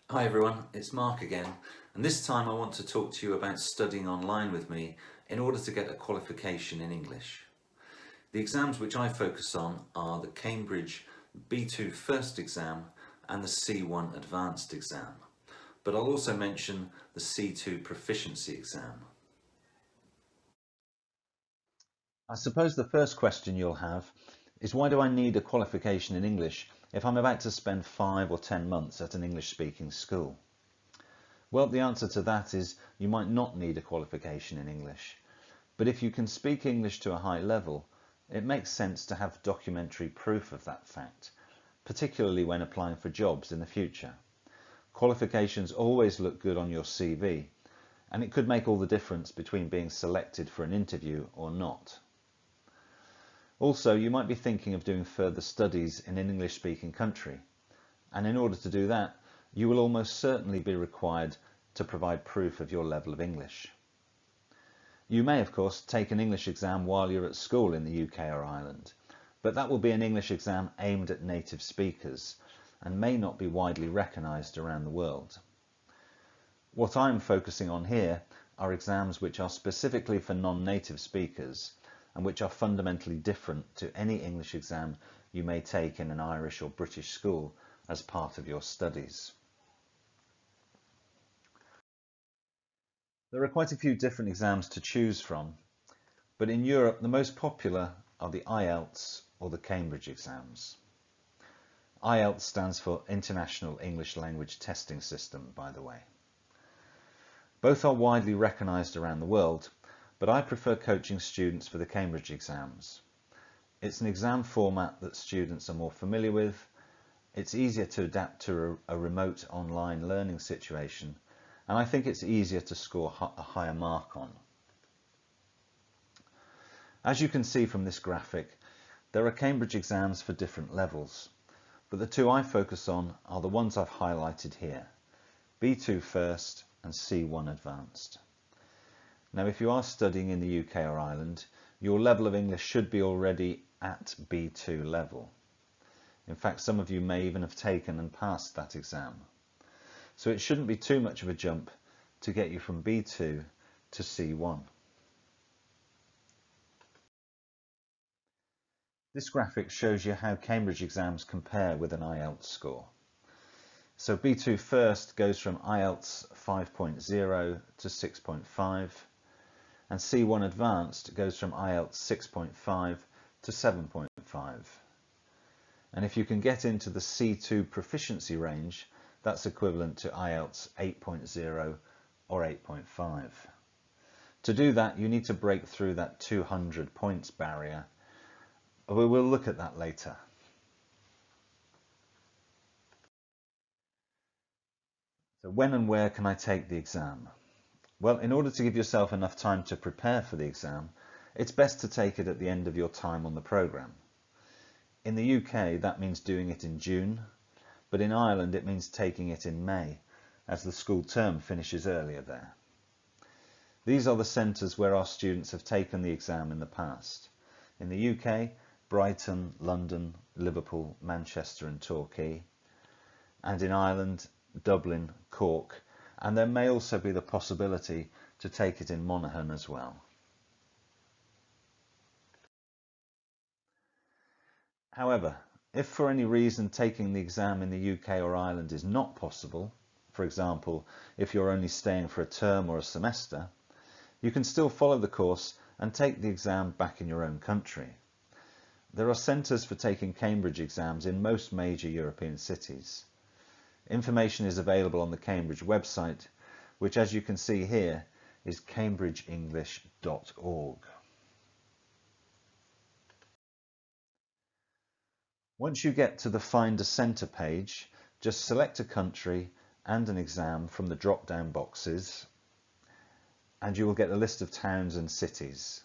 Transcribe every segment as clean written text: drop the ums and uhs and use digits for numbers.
Hi everyone, it's Mark again, and this time I want to talk to you about studying online with me in order to get a qualification in English. The exams which I focus on are the Cambridge B2 First exam and the C1 Advanced exam, but I'll also mention the C2 Proficiency exam. I suppose the first question you'll have is, why do I need a qualification in English if I'm about to spend 5 or 10 months at an English speaking school? Well, the answer to that is you might not need a qualification in English, but if you can speak English to a high level, it makes sense to have documentary proof of that fact, particularly when applying for jobs in the future. Qualifications always look good on your CV, and it could make all the difference between being selected for an interview or not. Also, you might be thinking of doing further studies in an English-speaking country, and in order to do that, you will almost certainly be required to provide proof of your level of English. You may, of course, take an English exam while you're at school in the UK or Ireland, but that will be an English exam aimed at native speakers and may not be widely recognised around the world. What I'm focusing on here are exams which are specifically for non-native speakers and which are fundamentally different to any English exam you may take in an Irish or British school as part of your studies. There are quite a few different exams to choose from, but in Europe the most popular are the IELTS or the Cambridge exams. IELTS stands for International English Language Testing System, by the way. Both are widely recognised around the world, but I prefer coaching students for the Cambridge exams. It's an exam format that students are more familiar with, it's easier to adapt to a remote online learning situation, and I think it's easier to score a higher mark on. As you can see from this graphic, there are Cambridge exams for different levels, but the two I focus on are the ones I've highlighted here, B2 First and C1 Advanced. Now, if you are studying in the UK or Ireland, your level of English should be already at B2 level. In fact, some of you may even have taken and passed that exam. So it shouldn't be too much of a jump to get you from B2 to C1. This graphic shows you how Cambridge exams compare with an IELTS score. So B2 First goes from IELTS 5.0 to 6.5, and C1 Advanced goes from IELTS 6.5 to 7.5. And if you can get into the C2 proficiency range, that's equivalent to IELTS 8.0 or 8.5. To do that, you need to break through that 200 points barrier. We will look at that later. So when and where can I take the exam? Well, in order to give yourself enough time to prepare for the exam, it's best to take it at the end of your time on the programme. In the UK, that means doing it in June, but in Ireland it means taking it in May, as the school term finishes earlier there. These are the centres where our students have taken the exam in the past. In the UK, Brighton, London, Liverpool, Manchester and Torquay, and in Ireland, Dublin, Cork, and there may also be the possibility to take it in Monaghan as well. However, if for any reason taking the exam in the UK or Ireland is not possible, for example, if you're only staying for a term or a semester, you can still follow the course and take the exam back in your own country. There are centres for taking Cambridge exams in most major European cities. Information is available on the Cambridge website, which, as you can see here, is cambridgeenglish.org. Once you get to the Find a Centre page, just select a country and an exam from the drop-down boxes, and you will get a list of towns and cities.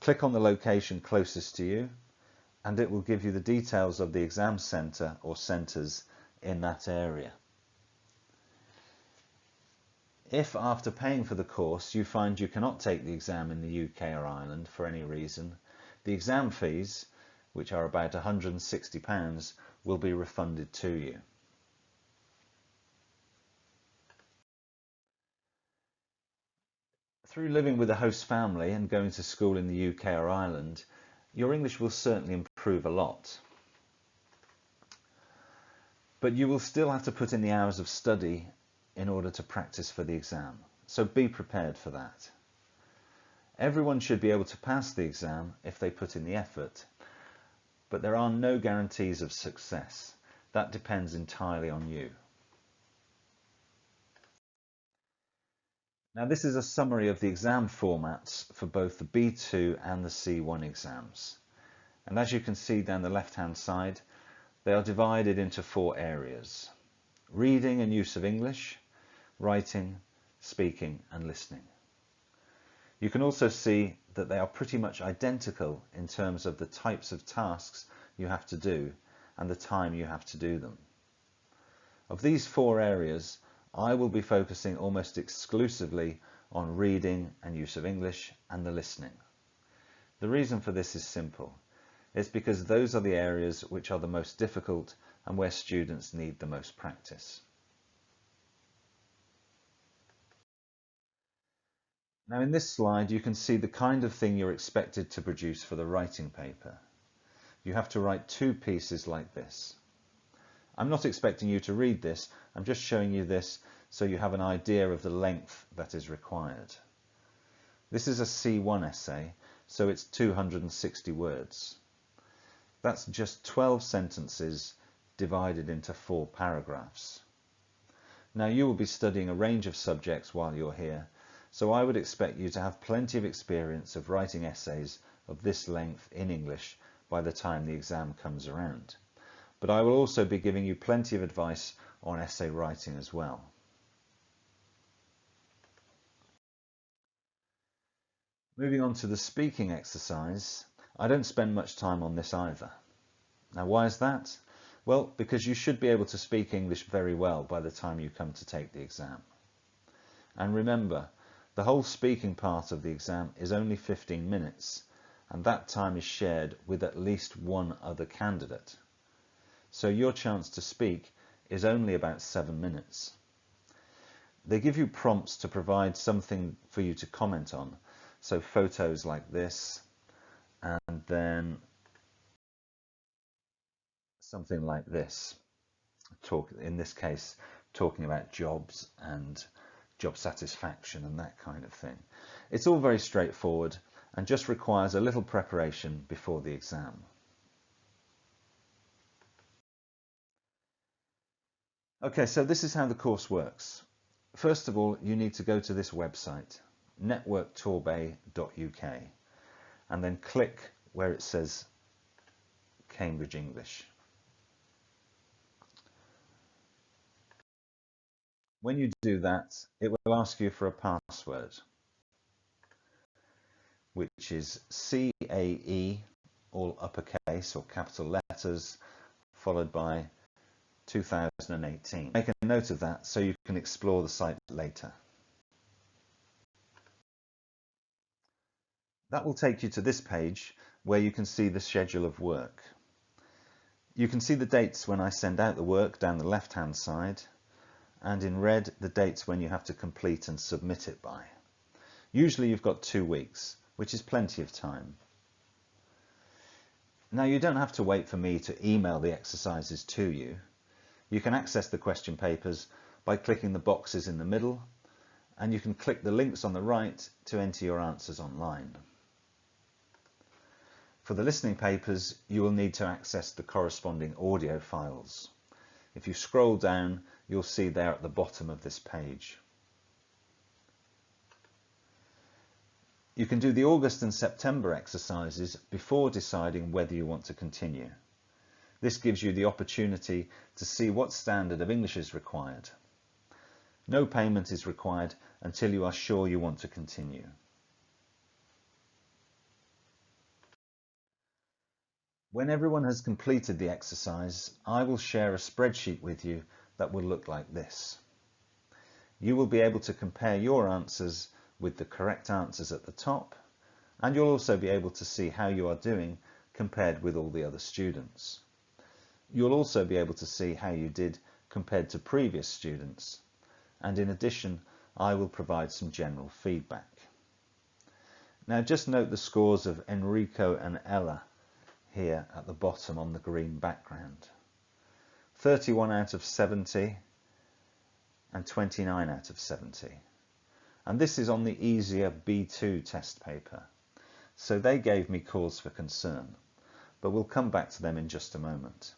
Click on the location closest to you, and it will give you the details of the exam centre or centres in that area. If after paying for the course you find you cannot take the exam in the UK or Ireland for any reason, the exam fees, which are about £160, will be refunded to you. Through living with a host family and going to school in the UK or Ireland, your English will certainly improve a lot. But you will still have to put in the hours of study in order to practice for the exam, so be prepared for that. Everyone should be able to pass the exam if they put in the effort, but there are no guarantees of success. That depends entirely on you. Now this is a summary of the exam formats for both the B2 and the C1 exams. And as you can see down the left-hand side, they are divided into 4 areas: reading and use of English, writing, speaking and listening. You can also see that they are pretty much identical in terms of the types of tasks you have to do and the time you have to do them. Of these 4 areas, I will be focusing almost exclusively on reading and use of English and the listening. The reason for this is simple. It's because those are the areas which are the most difficult and where students need the most practice. Now in this slide you can see the kind of thing you're expected to produce for the writing paper. You have to write 2 pieces like this. I'm not expecting you to read this, I'm just showing you this so you have an idea of the length that is required. This is a C1 essay, so it's 260 words. That's just 12 sentences divided into 4 paragraphs. Now you will be studying a range of subjects while you're here, so I would expect you to have plenty of experience of writing essays of this length in English by the time the exam comes around. But I will also be giving you plenty of advice on essay writing as well. Moving on to the speaking exercise, I don't spend much time on this either. Now why is that? Well, because you should be able to speak English very well by the time you come to take the exam. And remember, the whole speaking part of the exam is only 15 minutes, and that time is shared with at least one other candidate. So your chance to speak is only about 7 minutes. They give you prompts to provide something for you to comment on, so photos like this, and then something like this. In this case, talking about jobs and job satisfaction and that kind of thing. It's all very straightforward and just requires a little preparation before the exam. Okay, so this is how the course works. First of all, you need to go to this website, networktorbay.uk, and then click where it says Cambridge English. When you do that, it will ask you for a password, which is CAE, all uppercase or capital letters, followed by 2018. Make a note of that so you can explore the site later. That will take you to this page where you can see the schedule of work. You can see the dates when I send out the work down the left-hand side, and in red the dates when you have to complete and submit it by. Usually you've got 2 weeks, which is plenty of time. Now you don't have to wait for me to email the exercises to you. You can access the question papers by clicking the boxes in the middle, and you can click the links on the right to enter your answers online. For the listening papers, you will need to access the corresponding audio files. If you scroll down, you'll see there at the bottom of this page. You can do the August and September exercises before deciding whether you want to continue. This gives you the opportunity to see what standard of English is required. No payment is required until you are sure you want to continue. When everyone has completed the exercise, I will share a spreadsheet with you that will look like this. You will be able to compare your answers with the correct answers at the top, and you'll also be able to see how you are doing compared with all the other students. You'll also be able to see how you did compared to previous students, and in addition I will provide some general feedback. Now just note the scores of Enrico and Ella here at the bottom on the green background. 31 out of 70 and 29 out of 70. And this is on the easier B2 test paper. So they gave me cause for concern, but we'll come back to them in just a moment.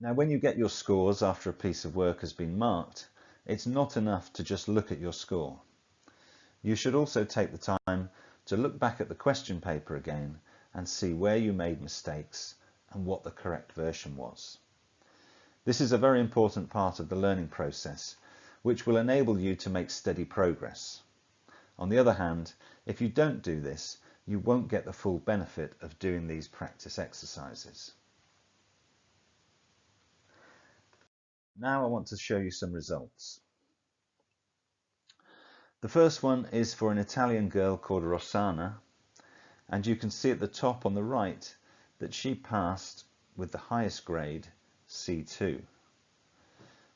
Now when you get your scores after a piece of work has been marked, it's not enough to just look at your score. You should also take the time to look back at the question paper again and see where you made mistakes and what the correct version was. This is a very important part of the learning process, which will enable you to make steady progress. On the other hand, if you don't do this, you won't get the full benefit of doing these practice exercises. Now I want to show you some results. The first one is for an Italian girl called Rossana, and you can see at the top on the right that she passed with the highest grade, C2,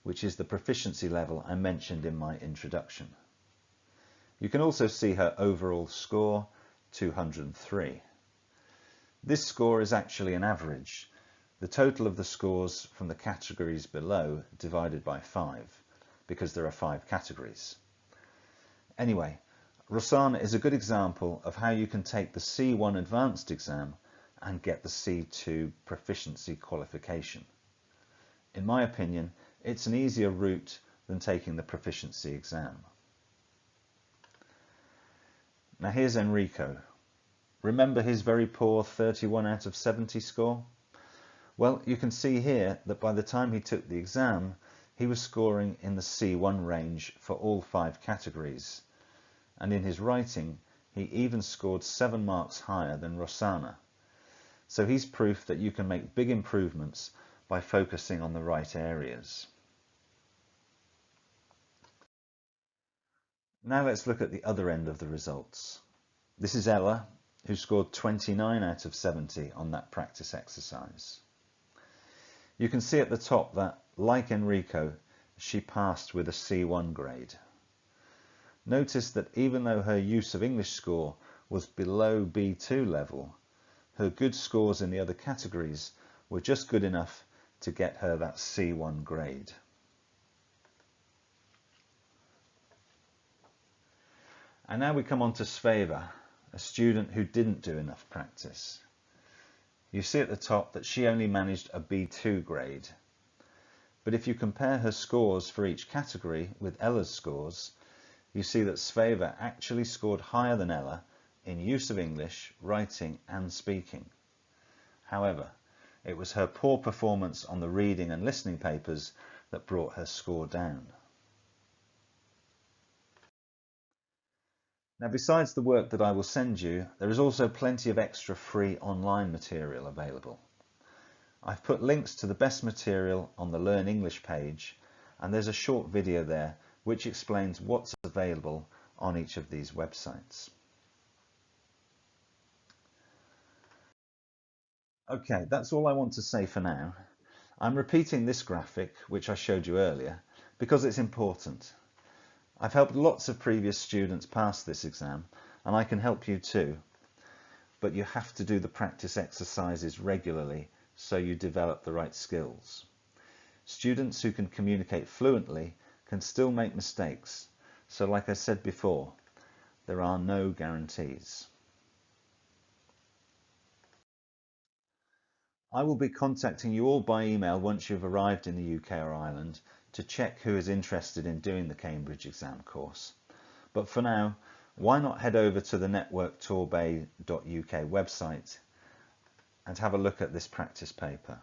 which is the proficiency level I mentioned in my introduction. You can also see her overall score, 203. This score is actually an average, the total of the scores from the categories below divided by 5, because there are 5 categories. Anyway, Rossana is a good example of how you can take the C1 advanced exam and get the C2 proficiency qualification. In my opinion, it's an easier route than taking the proficiency exam. Now here's Enrico. Remember his very poor 31 out of 70 score? Well, you can see here that by the time he took the exam, he was scoring in the C1 range for all 5 categories. And in his writing, he even scored 7 marks higher than Rossana. So he's proof that you can make big improvements by focusing on the right areas. Now let's look at the other end of the results. This is Ella, who scored 29 out of 70 on that practice exercise. You can see at the top that, like Enrico, she passed with a C1 grade. Notice that even though her use of English score was below B2 level, her good scores in the other categories were just good enough to get her that C1 grade. And now we come on to Sveva, a student who didn't do enough practice. You see at the top that she only managed a B2 grade. But if you compare her scores for each category with Ella's scores, you see that Sveva actually scored higher than Ella in use of English, writing and speaking. However, it was her poor performance on the reading and listening papers that brought her score down. Now, besides the work that I will send you, there is also plenty of extra free online material available. I've put links to the best material on the Learn English page, and there's a short video there which explains what's available on each of these websites. Okay, that's all I want to say for now. I'm repeating this graphic, which I showed you earlier, because it's important. I've helped lots of previous students pass this exam, and I can help you too. But you have to do the practice exercises regularly so you develop the right skills. Students who can communicate fluently can still make mistakes, so like I said before, there are no guarantees. I will be contacting you all by email once you've arrived in the UK or Ireland to check who is interested in doing the Cambridge exam course. But for now, why not head over to the networktorbay.uk website and have a look at this practice paper.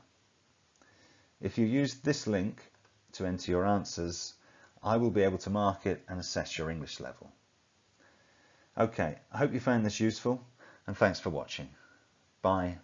If you use this link to enter your answers, I will be able to mark it and assess your English level. Okay, I hope you found this useful, and thanks for watching. Bye.